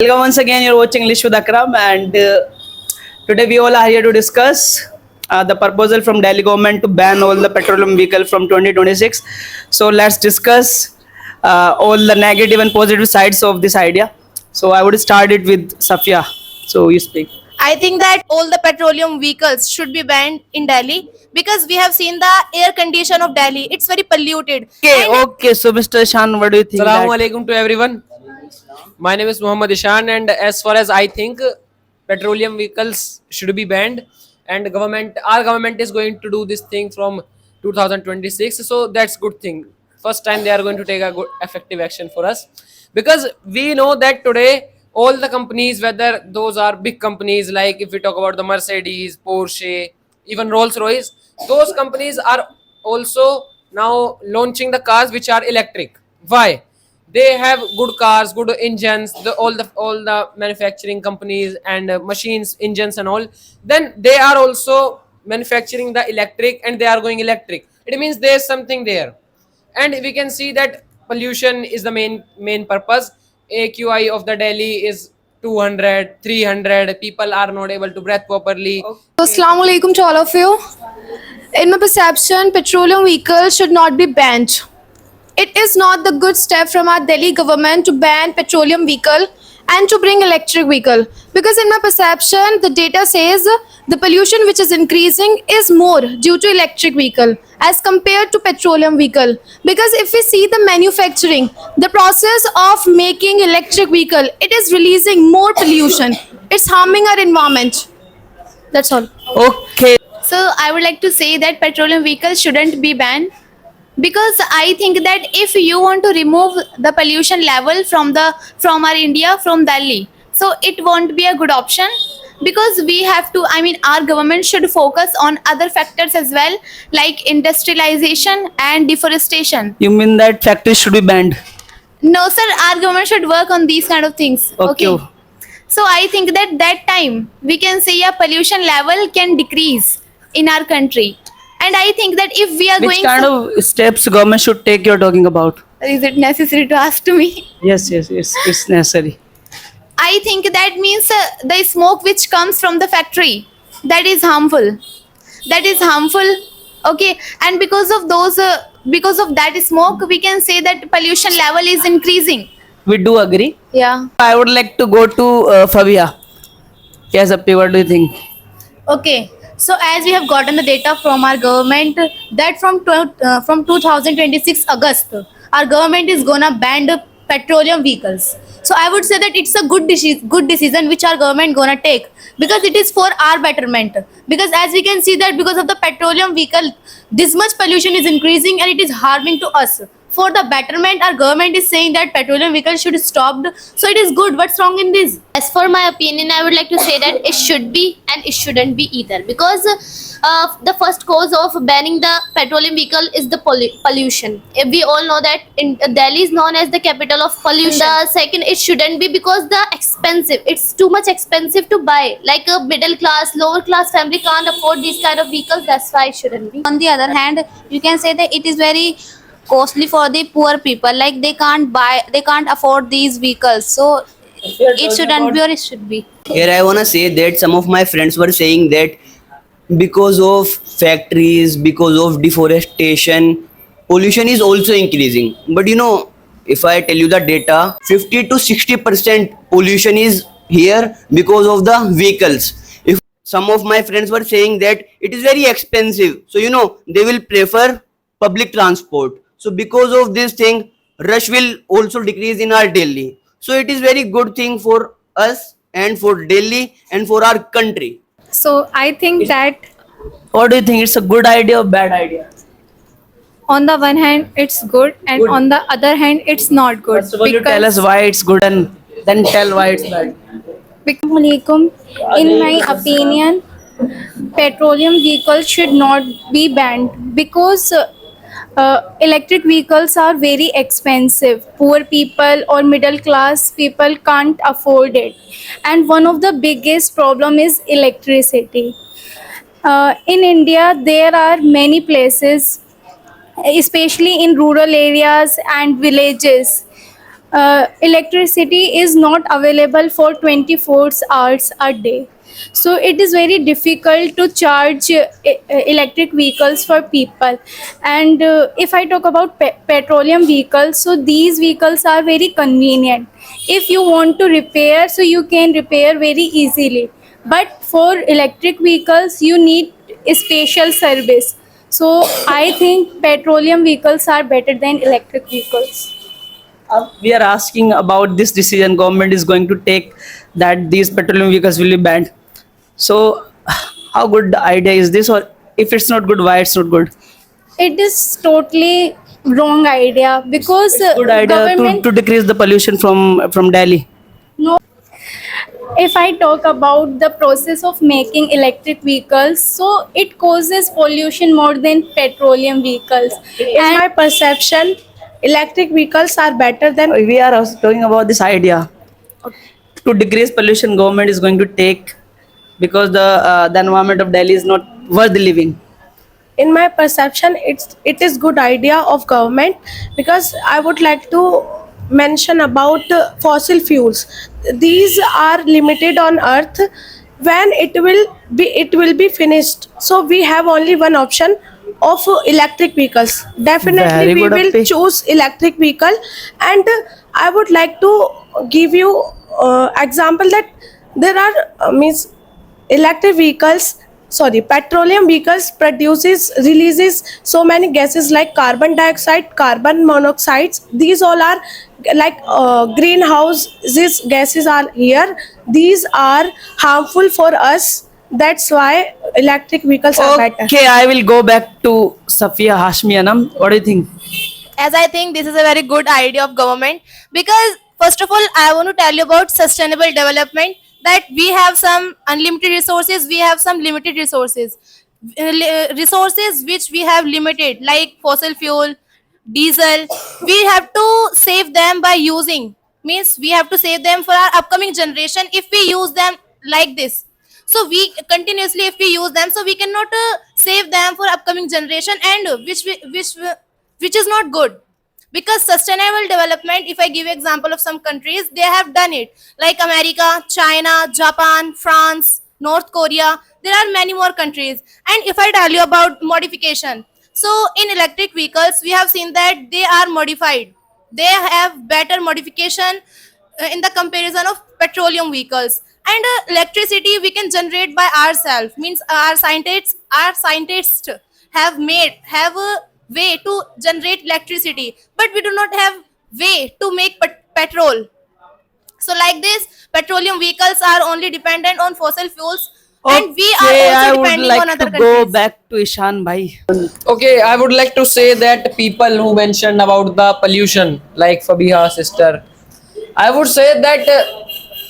Welcome once again. You're watching English with Akram, and today we all are here to discuss the proposal from Delhi government to ban all the petroleum vehicle from 2026. So let's discuss all the negative and positive sides of this idea. So I would start it with Safia. So you speak. I think that all the petroleum vehicles should be banned in Delhi because we have seen the air condition of Delhi. It's very polluted. Okay, And okay. So Mr. Shan, what do you think? Assalamu that- alaikum to everyone. My name is Muhammad Ishan, and as far as I think, petroleum vehicles should be banned, and our government is going to do this thing from 2026. So that's good thing. First time they are going to take a good effective action for us, because we know that today all the companies, whether those are big companies like if we talk about the Mercedes, Porsche, even Rolls Royce, those companies are also now launching the cars which are electric. Why? They have good cars, good engines, all the manufacturing companies and machines, engines and all. Then they are also manufacturing the electric, and they are going electric. It means there's something there, and we can see that pollution is the main purpose. AQI of the Delhi is 200, 300. People are not able to breathe properly. Assalamu alaikum to all of you. In my perception, petroleum vehicles should not be banned. It is not the good step from our Delhi government to ban petroleum vehicle and to bring electric vehicle, because in my perception the data says the pollution which is increasing is more due to electric vehicle as compared to petroleum vehicle. Because if we see the manufacturing, the process of making electric vehicle, it is releasing more pollution. It's harming our environment. That's all. Okay. so I would like to say that petroleum vehicles shouldn't be banned because I think that if you want to remove the pollution level from our India, from Delhi, so it won't be a good option, because we have to, I mean, our government should focus on other factors as well, like industrialization and deforestation. You mean that factories should be banned? No sir, our government should work on these kind of things. Okay. So I think that time we can say a pollution level can decrease in our country. And I think that if we are Which going kind of steps government should take? You're talking about? is it necessary to ask to me? Yes, it's necessary. I think that means the smoke which comes from the factory, that is harmful. That is harmful. Okay, and because of that smoke, we can say that pollution level is increasing. We do agree. Yeah. I would like to go to Fabia. Yes, Appi, what do you think? Okay. So as we have gotten the data from our government that from 2026 August, our government is gonna ban the petroleum vehicles. So I would say that it's a good decision which our government gonna take, because it is for our betterment. Because as we can see that because of the petroleum vehicle, this much pollution is increasing and it is harming to us. For the betterment, our government is saying that petroleum vehicles should stop. So it is good. What's wrong in this? As for my opinion, I would like to say that it should be and it shouldn't be either, because the first cause of banning the petroleum vehicle is the pollution. We all know that Delhi is known as the capital of pollution. The second, it shouldn't be because it's too much expensive to buy. Like a middle class, lower class family can't afford these kind of vehicles. That's why it shouldn't be. On the other hand, you can say that it is very costly for the poor people, like they can't afford these vehicles, so it shouldn't be, or it should be. Here I wanna say that some of my friends were saying that because of factories, because of deforestation, pollution is also increasing. But if I tell you the data, 50 to 60% pollution is here because of the vehicles. If some of my friends were saying that it is very expensive, so they will prefer public transport. So because of this thing, rush will also decrease in our Delhi. So it is very good thing for us and for Delhi and for our country. So I think that What do you think? It's a good idea or bad idea? on the one hand it's good, and Good. on the other hand it's not good. First of all, you tell us why it's good and then tell why it's bad. Assalamualaikum. In my opinion, petroleum vehicles should not be banned because electric vehicles are very expensive. Poor people or middle class people can't afford it, and one of the biggest problem is electricity. In India, there are many places, especially in rural areas and villages, electricity is not available for 24 hours a day. So it is very difficult to charge electric vehicles for people. And if I talk about petroleum vehicles, so these vehicles are very convenient. If you want to repair, so you can repair very easily. But for electric vehicles, you need a special service. So I think petroleum vehicles are better than electric vehicles. We are asking about this decision government is going to take, that these petroleum vehicles will be banned. So how good the idea is this, or if it's not good, why it's not good? It is totally wrong idea because Good idea government. to decrease the pollution from Delhi. No. If I talk about the process of making electric vehicles, so it causes pollution more than petroleum vehicles. In my perception, electric vehicles are better than. We are also talking about this idea to decrease pollution government is going to take, because the environment of Delhi is not worth living. In my perception, it is good idea of government, because I would like to mention about fossil fuels. These are limited on earth. When it will be finished, so we have only one option of electric vehicles. Definitely Very we good will uptake. choose electric vehicle. And I would like to give you example that there are means electric vehicles, sorry, petroleum vehicles releases so many gases like carbon dioxide, carbon monoxides. These all are like greenhouse, these gases are here. These are harmful for us. That's why electric vehicles are better. Okay, I will go back to Safia Hashmianam. What do you think? As I think this is a very good idea of government, because first of all I want to tell you about sustainable development, that we have some unlimited resources, we have some limited resources. Resources which we have limited, like fossil fuel, diesel, we have to save them by using, means we have to save them for our upcoming generation. If we use them like this, so we continuously, if we use them, so we cannot save them for upcoming generation, and which is not good. Because sustainable development, if I give you example of some countries, they have done it, like America, China, Japan, France, North Korea. There are many more countries. And if I tell you about modification, so in electric vehicles we have seen that they are modified, they have better modification in the comparison of petroleum vehicles. And electricity we can generate by ourselves, means our scientists have a way to generate electricity, but we do not have way to make petrol. So like this, petroleum vehicles are only dependent on fossil fuels, and we are Okay, also I would depending like on other to go countries. back to Ishan bhai. Okay, I would like to say that people who mentioned about the pollution, like Fabiha sister, I would say that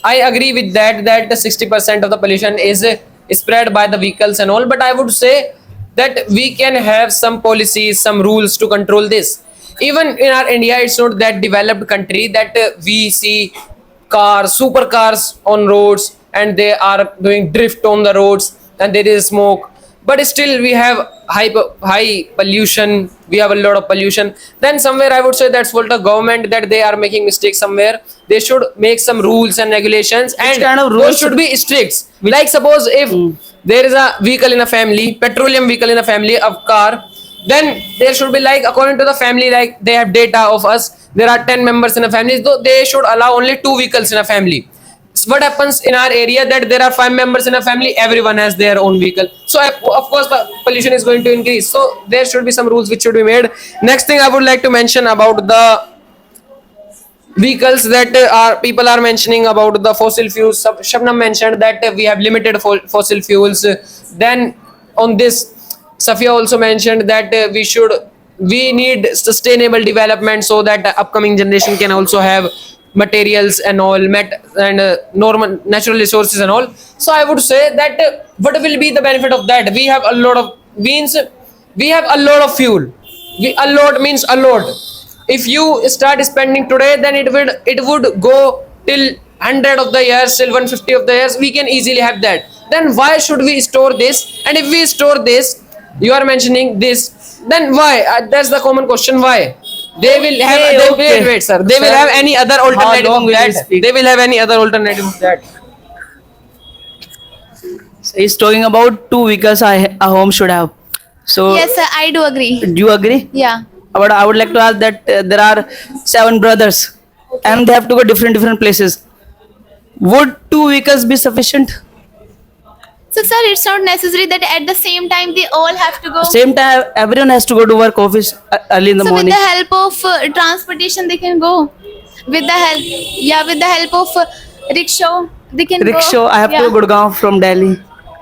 I agree with that 60% of the pollution is spread by the vehicles and all. But I would say that we can have some policies, some rules to control this. Even in our India, it's not that developed country that we see cars, supercars on roads, and they are doing drift on the roads, and there is smoke. But still, we have high pollution. We have a lot of pollution. Then somewhere I would say that's for the government, that they are making mistakes somewhere. They should make some rules and regulations, and kind of those rules should be strict. Like suppose if there is a vehicle in a family, petroleum vehicle in a family of car, then there should be, like, according to the family, like they have data of us, there are 10 members in a family, so they should allow only 2 vehicles in a family. So what happens in our area, that there are 5 members in a family, everyone has their own vehicle, so of course pollution is going to increase. So there should be some rules which should be made. Next thing I would like to mention about the vehicles, that people are mentioning about the fossil fuels. Shabnam mentioned that we have limited fossil fuels. Then on this, Safia also mentioned that we need sustainable development, so that the upcoming generation can also have materials and all, normal natural resources and all. So I would say that what will be the benefit of that? We have a lot of fuel. A lot means a lot. If you start spending today, then it would go till 100 of the years, till 150 of the years. We can easily have that. Then why should we store this? And if we store this, you are mentioning this, then why? That's the common question. Why They will have. Okay, They, okay. wait, sir. They will Sir, have any other alternative long of will you that. speak? They will have any other alternative of that. So he's talking about two vehicles a home should have. So Yes, sir, I do agree. do you agree? Yeah. But I would like to ask that there are 7 brothers and they have to go different places. Would 2 vehicles be sufficient? So, sir, it's not necessary that at the same time they all have to go. Same time, everyone has to go to work office early in the So, with morning. the help of transportation, they can go. With the help, yeah, with the help of rickshaw, they can Rickshaw, go. I have Yeah. to go to Gurgaon from Delhi.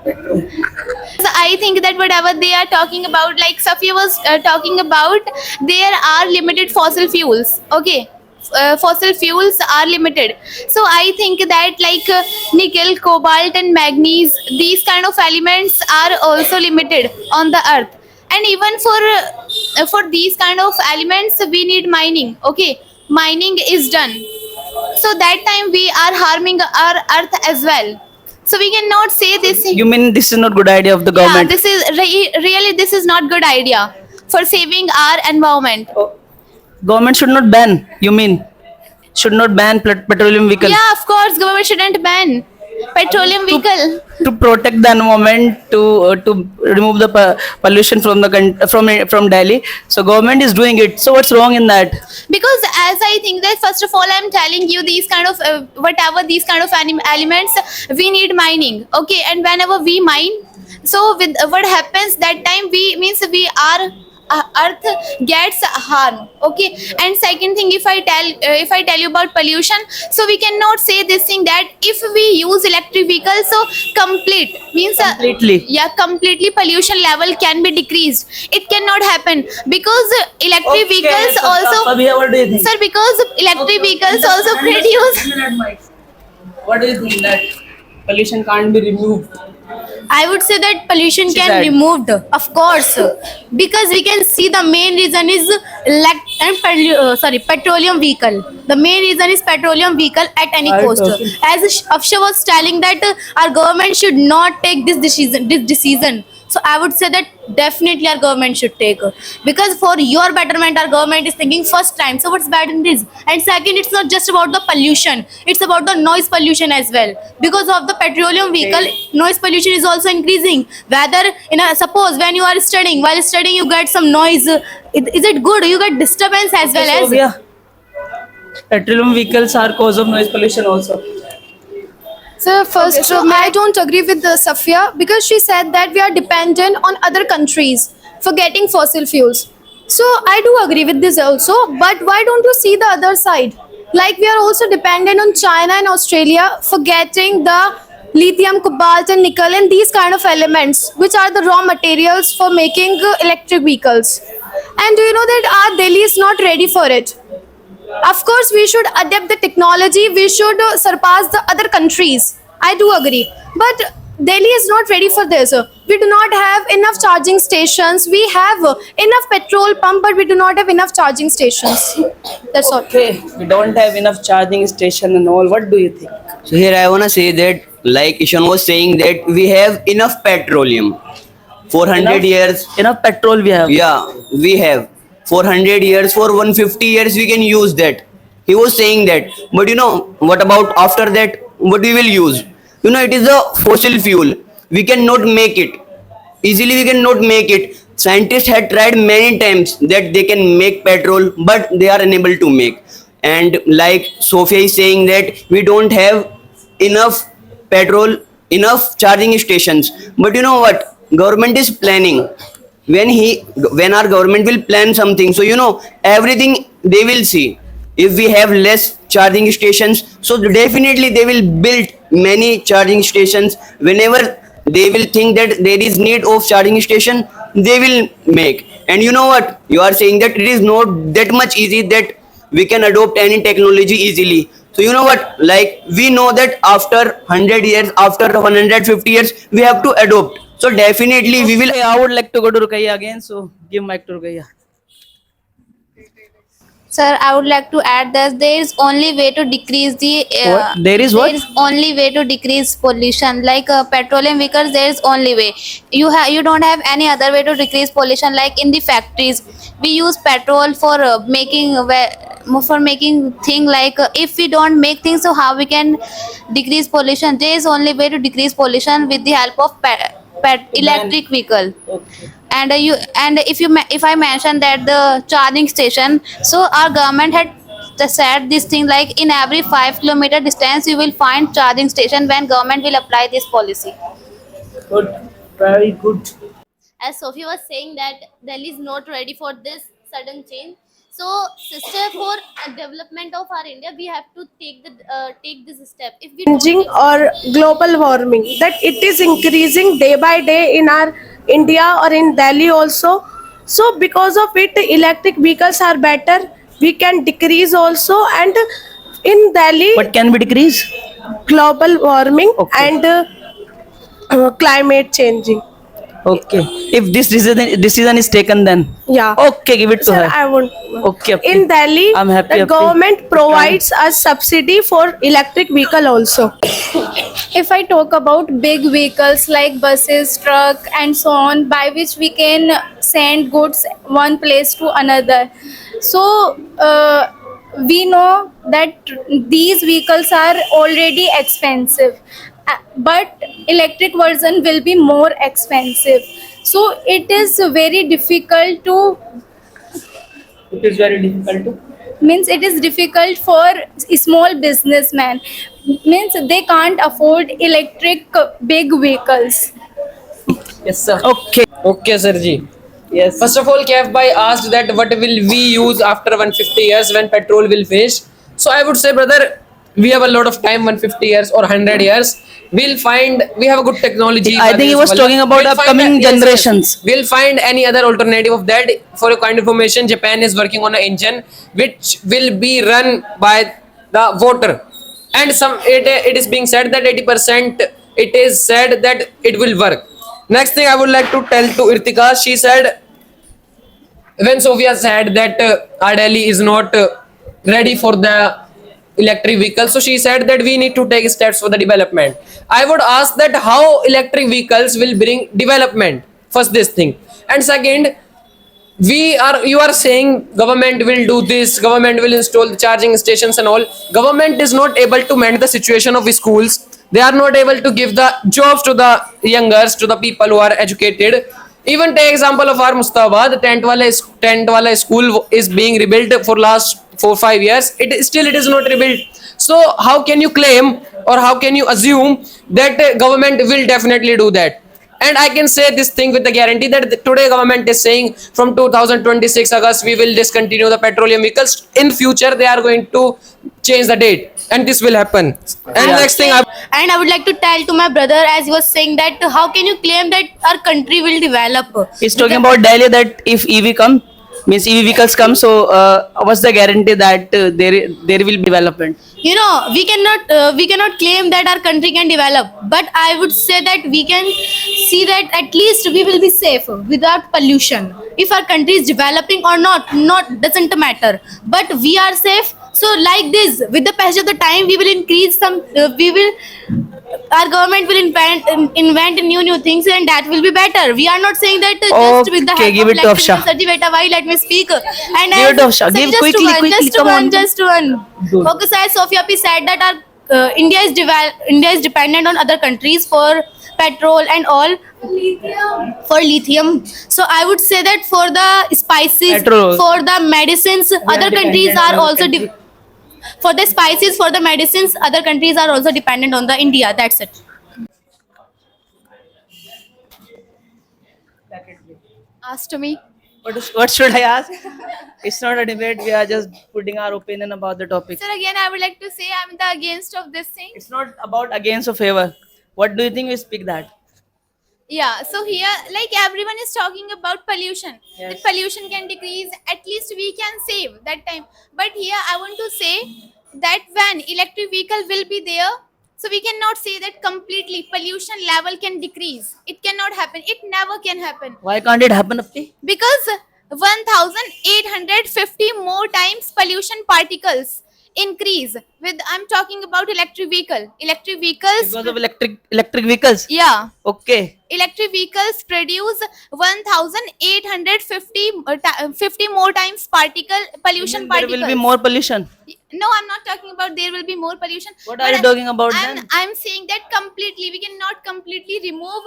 So I think that whatever they are talking about, like Safia was talking about, there are limited fossil fuels. Okay. Fossil fuels are limited, so I think that like nickel, cobalt and manganese, these kind of elements are also limited on the earth, and even for these kind of elements we need mining. Okay, mining is done, so that time we are harming our earth as well, so we cannot say this. You mean this is not good idea of the Yeah, government? this is really this is not good idea for saving our environment. Government should not ban. You mean should not ban petroleum vehicles Yeah, of course, government shouldn't ban petroleum vehicle to protect the environment, to remove the pollution from the from Delhi. So government is doing it. So what's wrong in that? because as I think that first of all I'm telling you these kind of whatever these kind of elements we need mining. Okay, and whenever we mine, so with what happens that time we means we are earth gets harm. Okay, and second thing, if I tell you about pollution, so we cannot say this thing that if we use electric vehicles, so complete means Completely. yeah, completely pollution level can be decreased. It cannot happen because electric vehicles also, what do you think? sir, because electric vehicles also produce. What do you think that pollution can't be removed? I would say that pollution She can said. be removed, of course, because we can see the main reason is petroleum vehicle. The main reason is petroleum vehicle at any Right, cost. okay. As Afsha was telling that our government should not take this decision. This decision. So I would say that definitely our government should take, because for your betterment our government is thinking first time. So what's bad in this? And second, it's not just about the pollution, it's about the noise pollution as well. Because of the petroleum vehicle, noise pollution is also increasing. Whether in a, suppose when you are studying, while studying you get some noise, is it good? You get disturbance as well So, as yeah, petroleum vehicles are cause of noise pollution also. So first, I don't agree with Safia because she said that we are dependent on other countries for getting fossil fuels. So I do agree with this also, but why don't you see the other side? Like we are also dependent on China and Australia for getting the lithium, cobalt and nickel and these kind of elements which are the raw materials for making electric vehicles. And do you know that our Delhi is not ready for it? Of course, we should adapt the technology. We should surpass the other countries. I do agree. But Delhi is not ready for this. We do not have enough charging stations. We have enough petrol pump, but we do not have enough charging stations. That's all. Okay, we don't have enough charging station and all. What do you think? So here I wanna say that, like Ishan was saying, that we have enough petroleum. 400 Enough? years, Enough petrol we have. yeah, we have. 400 years, for 150 years we can use that. He was saying that. But you know, what about after that? What we will use? You know, it is a fossil fuel. We cannot make it. Easily we cannot make it. Scientists had tried many times that they can make petrol, but they are unable to make. And like Sophia is saying that we don't have enough petrol, enough charging stations. But you know what? Government is planning. When our government will plan something, so you know, everything they will see. If we have less charging stations, so definitely they will build many charging stations. Whenever they will think that there is need of charging station, they will make. And you know what, you are saying that it is not that much easy that we can adopt any technology easily. So you know what, like we know that after 100 years, after 150 years, we have to adopt. So definitely we will. Okay, I would like to go to Rukaiya again. So give mic to Rukaiya. Sir, I would like to add that there is only way to decrease the. What? There is what? There is only way to decrease pollution. Like petroleum vehicles, there is only way. You don't have any other way to decrease pollution. Like in the factories, we use petrol for making thing like if we don't make things, so how we can decrease pollution? There is only way to decrease pollution with the help of electric vehicle. And if I mention that the charging station, so our government had said this thing like in every 5 kilometer distance you will find charging station when government will apply this policy. Good. Very good. As Sophie was saying that Delhi is not ready for this sudden change. So, sister, for development of our India, we have to take this step. If we don't changing take- or global warming, that it is increasing day by day in our India or in Delhi also. So because of it, electric vehicles are better. We can decrease also, and in Delhi, What can be decreased? global warming Okay. and climate changing. Okay. If this decision is taken, then Yeah. okay, give it to Sir, her. I won't. Okay, okay. In Delhi, I'm happy, the happy. government provides us subsidy for electric vehicle also. If I talk about big vehicles like buses, truck, and so on, by which we can send goods one place to another. So we know that these vehicles are already expensive, but electric version will be more expensive. So it is very difficult to It is very difficult to. means it is difficult for small businessmen, means they can't afford electric big vehicles. Yes, sir. Okay. Okay, sir ji. Yes. First of all, Kev bhai asked that what will we use after 150 years when petrol will finish. So I would say, brother, we have a lot of time, 150 years or 100 years. We have a good technology. I think he was talking about upcoming generations. We'll find any other alternative of that. For your kind information, Japan is working on an engine which will be run by the water. And it is being said that 80% it is said that it will work. Next thing I would like to tell to Irtika, she said, when Sophia said that our Delhi is not ready for the electric vehicle, so she said that we need to take steps for the development. I would ask that how electric vehicles will bring development. First, this thing, and second, you are saying government will do this, government will install the charging stations and all. Government is not able to mend the situation of schools. They are not able to give the jobs to the youngers, to the people who are educated. Even take example of our Mustabad, tent wala school is being rebuilt for last 4-5 years. It is not rebuilt. So how can you claim or how can you assume that government will definitely do that? And I can say this thing with the guarantee that today government is saying from 2026 August we will discontinue the petroleum vehicles. In future they are going to change the date, and this will happen. And next thing, And I would like to tell to my brother, as he was saying, that how can you claim that our country will develop? He's talking about Delhi, that if EV come, means EV vehicles come, so what's the guarantee that there will be development? You know, we cannot claim that our country can develop, but I would say that we can see that at least we will be safe without pollution. If our country is developing or not doesn't matter, but we are safe. So like this, with the passage of the time, we will increase our government will invent new things, and that will be better. We are not saying that just with the Okay, help give of it to Afsha. Why let me speak. And Give it to Afsha. Give just quickly, one, quickly, just come one, on. just one. Okay, so as Sophia P said that our India is dependent on other countries for petrol and all, for lithium. So I would say that for the spices, Petrol. for the medicines, other countries dependent are on also country. for the spices, for the medicines, other countries are also dependent on the India. That's it. Asked to me. What should I ask? It's not a debate. We are just putting our opinion about the topic. Sir, again, I would like to say I'm the against of this thing. It's not about against or favor. What do you think? We speak that. Yeah, so here, like everyone is talking about pollution. Yes. That pollution can decrease, at least we can save that time. But here, I want to say that when electric vehicle will be there, so we cannot say that completely pollution level can decrease. It cannot happen. It never can happen. Why can't it happen, Appi? Because 1,850 more times pollution particles increase with, I'm talking about electric vehicles. Because of electric vehicles. Yeah, Okay. electric vehicles produce 1,850 50 more times pollution There particles. will be more pollution. No, I'm not talking about there will be more pollution. What but are you talking about I'm, then? I'm saying that completely we cannot completely remove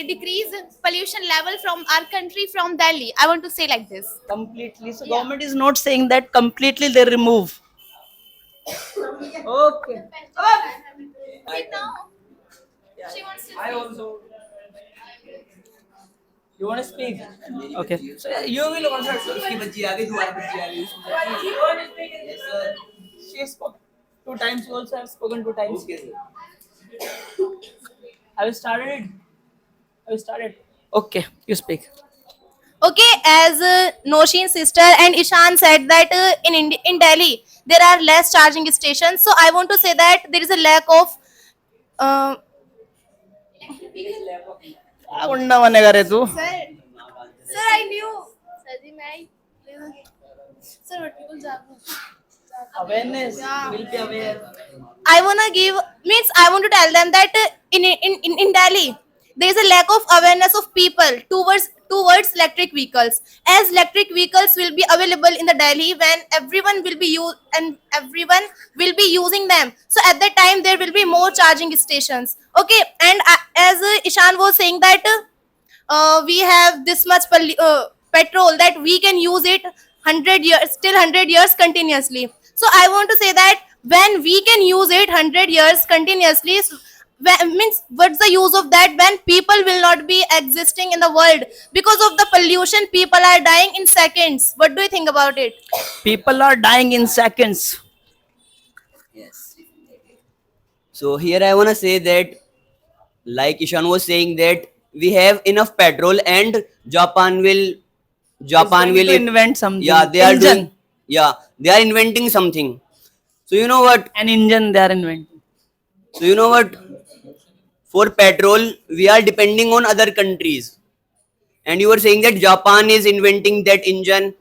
decrease pollution level from our country, from Delhi. I want to say like this. Completely. So government is not saying that completely they remove. Okay. She wants to I also. You want to speak? Okay. So you will also. उसकी बच्ची आ गई, तुम्हारी बच्ची आ गई, उसकी बच्ची- Yes, sir. She has spoken 2 times. You also have spoken 2 times. Okay, sir. Have you started? Have you started? Okay. You speak. Okay, as Noshin's sister and Ishan said that in Delhi there are less charging stations. So I want to say that there is a lack of. क्या गुंडा बनेगा रे तू? Sir, I knew. Sir, what people Awareness. Will be aware. I wanna give means I want to tell them that in Delhi there is a lack of awareness of people towards electric vehicles, as electric vehicles will be available in the Delhi when everyone will be using them. So at that time there will be more charging stations. Okay, and as Ishan was saying that we have this much petrol that we can use it 100 years, still 100 years continuously. So I want to say that when we can use it 100 years continuously, means what's the use of that when people will not be existing in the world because of the pollution? People are dying in seconds. What do you think about it? People are dying in seconds. Yes. So here I wanna say that, like Ishan was saying, that we have enough petrol and Japan will going to invent something. Yeah, they are Engine. doing. Yeah, they are inventing something. So you know what? An engine they are inventing. So you know what? For petrol, we are depending on other countries. And you were saying that Japan is inventing that engine.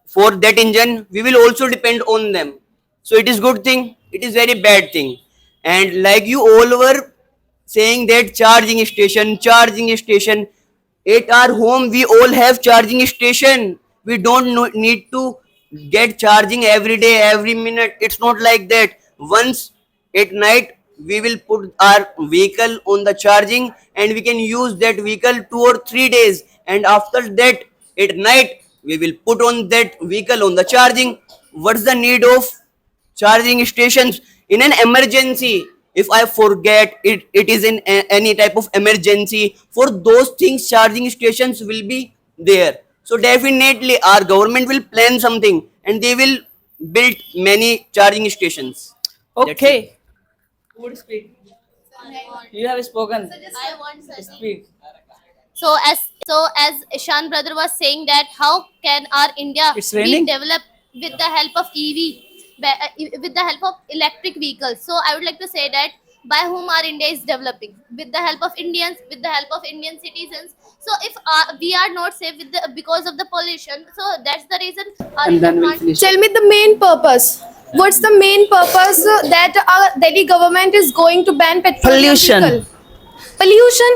For that engine, we will also depend on them. So it is good thing. It is very bad thing. And like you all were saying that charging station. At our home, we all have charging station. We don't need to get charging every day, every minute. It's not like that. Once at night, we will put our vehicle on the charging and we can use that vehicle 2 or 3 days. And after that, at night, we will put on that vehicle on the charging. What's the need of charging stations? In an emergency, if I forget it is in any type of emergency, for those things charging stations will be there. So definitely our government will plan something and they will build many charging stations. That's Okay. it. Who would speak? You have spoken. I want such. Speak. So as Ishan brother was saying that how can our India It's be raining. developed with the help of EV, with the help of electric vehicles? So I would like to say that by whom our India is developing, with the help of Indians, with the help of Indian citizens. So if we are not safe because of the pollution, so that's the reason our And India then we'll can't- finish. Tell me the main purpose. What's the main purpose that our Delhi government is going to ban petroleum Pollution. vehicle? Pollution.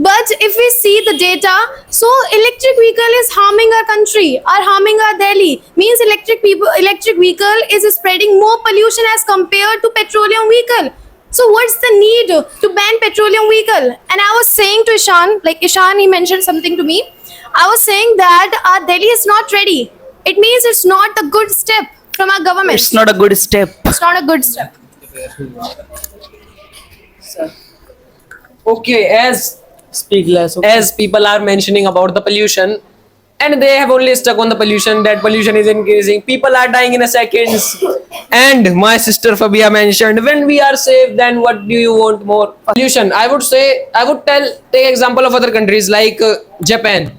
But if we see the data, so electric vehicle is harming our country, or harming our Delhi. Means electric vehicle is spreading more pollution as compared to petroleum vehicle. So what's the need to ban petroleum vehicle? And I was saying to Ishan, like Ishan, he mentioned something to me. I was saying that our Delhi is not ready. It means it's not a good step from our government. It's not a good step. It's not a good step. Okay, Speak less. Okay. as people are mentioning about the pollution, and they have only stuck on the pollution, that pollution is increasing, people are dying in a seconds. And my sister Fabia mentioned, when we are safe, then what do you want more? Pollution. I would take example of other countries like Japan.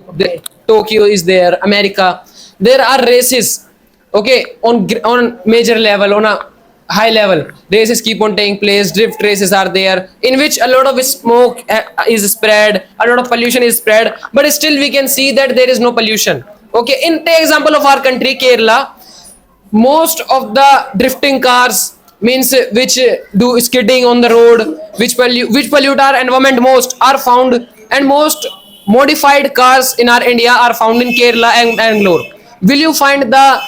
Tokyo is there, America. There are races, okay, on major level, on a high level. Races keep on taking place, drift races are there, in which a lot of smoke is spread, a lot of pollution is spread, but still we can see that there is no pollution. Okay, in take example of our country, Kerala, most of the drifting cars means which do skidding on the road, which pollute our environment most, are found, and most modified cars in our India are found in Kerala and Bangalore. Will you find the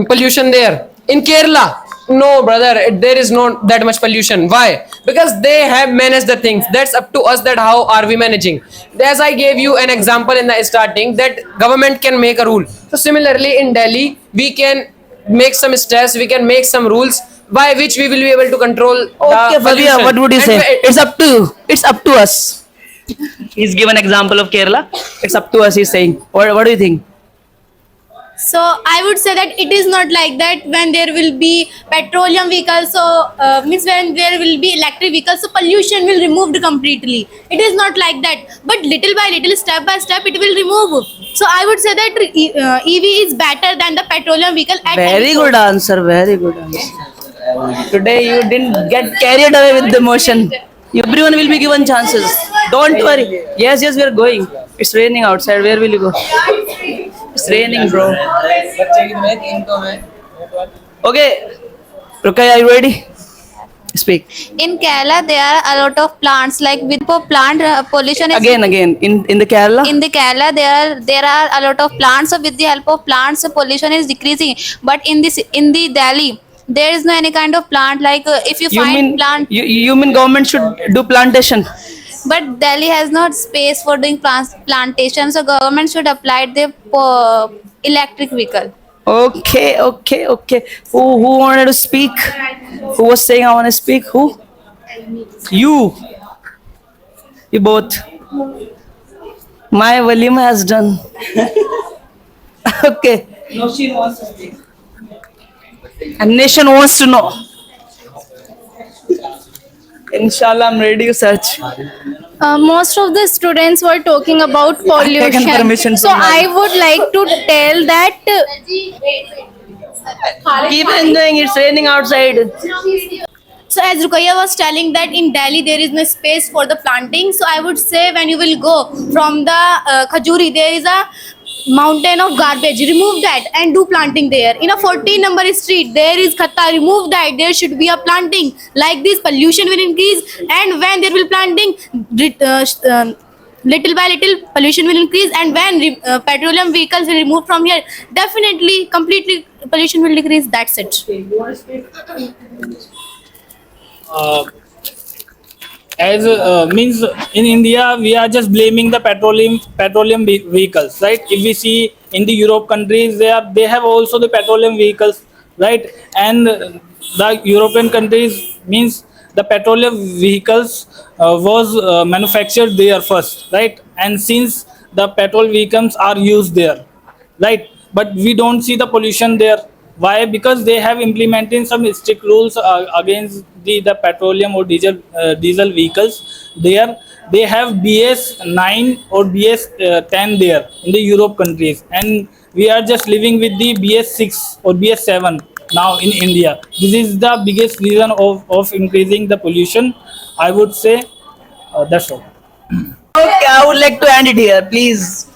pollution there in Kerala? No, brother, there is not that much pollution. Why? Because they have managed the things. That's up to us, that how are we managing. As I gave you an example in the starting, that government can make a rule. So similarly in Delhi, we can make some steps, we can make some rules by which we will be able to control Okay, the Fabia, pollution. what would you And say? it- It's up to you. It's up to us. He's given example of Kerala. It's up to us, he's saying. What do you think? So I would say that it is not like that. When there will be petroleum vehicles, so means when there will be electric vehicles, so pollution will removed completely. It is not like that. But little by little, step by step, it will remove. So I would say that EV is better than the petroleum vehicle. At Very any good cost. answer. Very good answer. Today you didn't get carried away with the motion. Everyone will be given chances. Don't worry. Yes, yes, we are going. It's raining outside. Where will you go? It's raining, bro. Okay. Rukaya, are you ready? Speak. In Kerala, there are a lot of plants. Like with plant pollution is Again. In the Kerala? in the Kerala, there are a lot of plants. So with the help of plants, pollution is decreasing. But in the Delhi, there is no any kind of plant. Like if you You find mean plant, you mean government should do plantation? but Delhi has not space for doing plantation. So government should apply the electric vehicle. Okay. Who wanted to speak? Who was saying I want to speak? Who? You. You both. My Walima has done. Okay. And nation wants to know. Inshallah, I'm ready to search. Most of the students were talking about taken permission pollution. So from my- I would like to tell that Keep enjoying. It's raining outside. So as Rukaya was telling that in Delhi there is no space for the planting. So I would say when you will go from the Khajuri, there is a mountain of garbage. Remove that and do planting there. In a 14 number street, there is khatta. Remove that. There should be a planting. Like this, pollution will increase. And when there will planting, little by little pollution will increase. And when petroleum vehicles will remove from here, definitely, completely pollution will decrease. That's it. As means in India we are just blaming the petroleum vehicles, right? If we see in the Europe countries, they have also the petroleum vehicles, right? And the European countries means the petroleum vehicles was manufactured there first, right? And since the petrol vehicles are used there, right? But we don't see the pollution there. Why? Because they have implemented some strict rules against the petroleum or diesel vehicles. There they have BS9 or BS10 there in the Europe countries, and we are just living with the BS6 or BS7 now in India. This is the biggest reason of increasing the pollution, I would say. That's all. Okay, I would like to end it here, please.